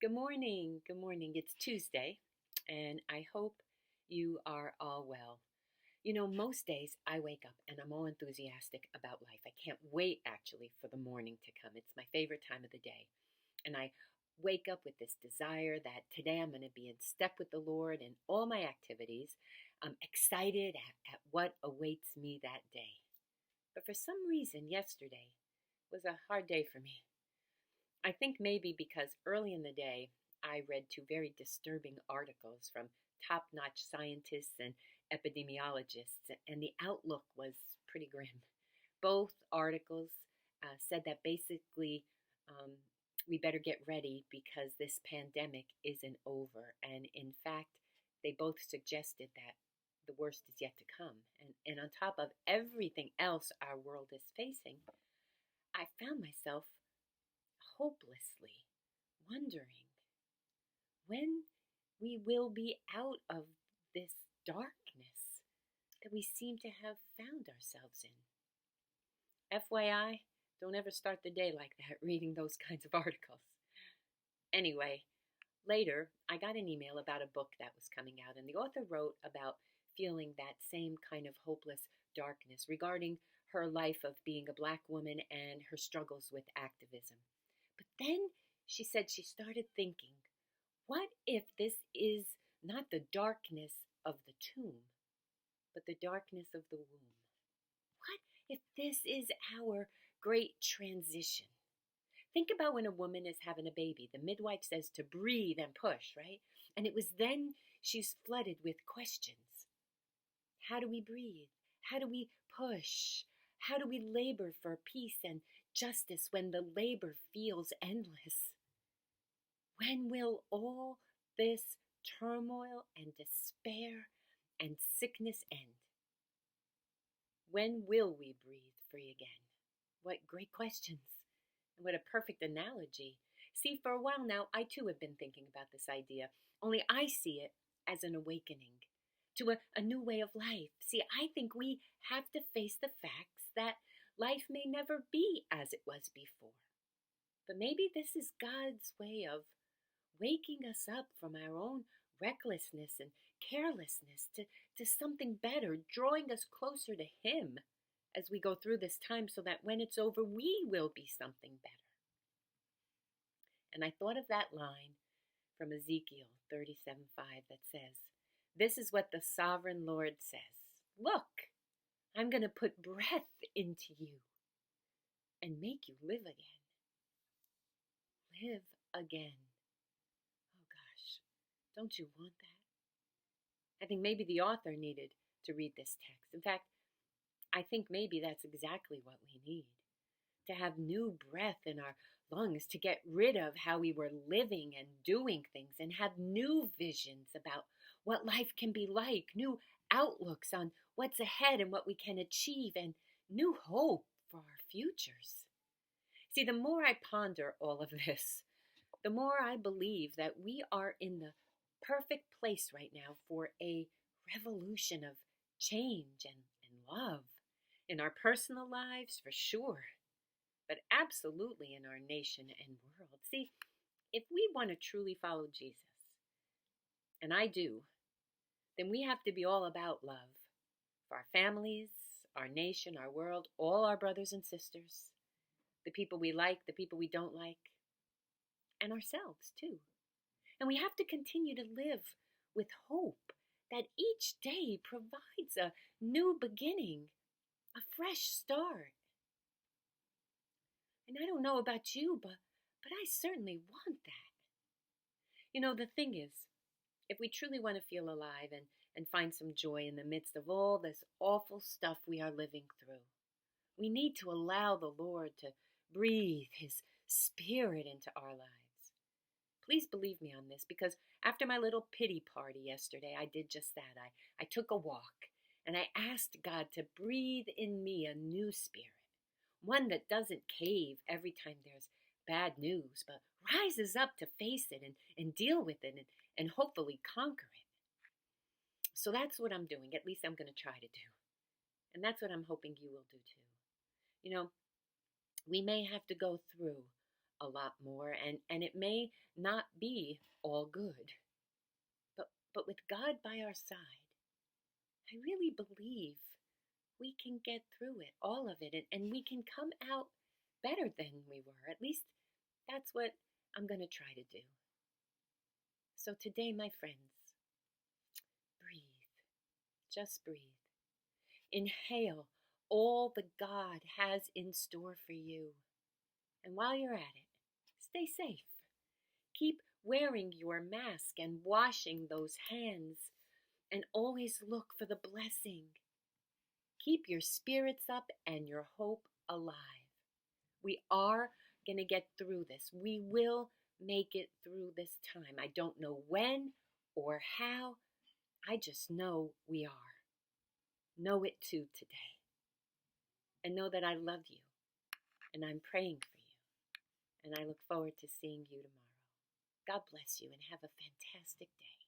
Good morning. Good morning. It's Tuesday, and I hope you are all well. Most days I wake up and I'm all enthusiastic about life. I can't wait actually for the morning to come. It's my favorite time of the day. And I wake up with this desire that today I'm going to be in step with the Lord in all my activities. I'm excited at what awaits me that day. But for some reason, yesterday was a hard day for me. I think maybe because early in the day I read two very disturbing articles from top notch scientists and epidemiologists, and the outlook was pretty grim. Both articles said that basically um, we better get ready because this pandemic isn't over. And in fact, they both suggested that the worst is yet to come. And on top of everything else our world is facing, I found myself hopelessly wondering when we will be out of this darkness that we seem to have found ourselves in. FYI, don't ever start the day like that reading those kinds of articles. Anyway, later I got an email about a book that was coming out, and the author wrote about feeling that same kind of hopeless darkness regarding her life of being a Black woman and her struggles with activism. But then she said she started thinking, what if this is not the darkness of the tomb, but the darkness of the womb? What if this is our great transition? Think about when a woman is having a baby. The midwife says to breathe and push, right? And it was then she's flooded with questions. How do we breathe? How do we push? How do we labor for peace and justice when the labor feels endless? When will all this turmoil and despair and sickness end? When will we breathe free again? What great questions. And what a perfect analogy. See, for a while now, I too have been thinking about this idea, only I see it as an awakening to a new way of life. See, I think we have to face the facts that life may never be as it was before. But maybe this is God's way of waking us up from our own recklessness and carelessness to something better, drawing us closer to Him as we go through this time so that when it's over, we will be something better. And I thought of that line from Ezekiel 37:5 that says, "This is what the sovereign Lord says. Look, I'm going to put breath into you and make you live again." Live again. Oh gosh, don't you want that? I think maybe the author needed to read this text. In fact, I think maybe that's exactly what we need. To have new breath in our lungs, to get rid of how we were living and doing things, and have new visions about what life can be like, new outlooks on what's ahead and what we can achieve, and new hope for our futures. See, the more I ponder all of this, the more I believe that we are in the perfect place right now for a revolution of change and love. In our personal lives, for sure, but absolutely in our nation and world. See, if we want to truly follow Jesus, and I do, then we have to be all about love for our families, our nation, our world, all our brothers and sisters, the people we like, the people we don't like, and ourselves too. And we have to continue to live with hope that each day provides a new beginning, a fresh start. And I don't know about you, but I certainly want that. The thing is, if we truly want to feel alive and find some joy in the midst of all this awful stuff we are living through, we need to allow the Lord to breathe His Spirit into our lives. Please believe me on this, because after my little pity party yesterday, I did just that. I took a walk, and I asked God to breathe in me a new spirit, one that doesn't cave every time there's bad news, but rises up to face it and deal with it and hopefully conquer it. So that's what I'm doing. At least I'm going to try to do. And that's what I'm hoping you will do too. We may have to go through a lot more, and it may not be all good. But with God by our side, I really believe we can get through it, all of it, and we can come out better than we were. At least that's what I'm going to try to do. So today, my friends, breathe. Just breathe. Inhale all that God has in store for you. And while you're at it, stay safe. Keep wearing your mask and washing those hands, and always look for the blessing. Keep your spirits up and your hope alive. We are going to get through this. We will make it through this time. I don't know when or how. I just know we are. Know it too today. And know that I love you, and I'm praying for you. And I look forward to seeing you tomorrow. God bless you and have a fantastic day.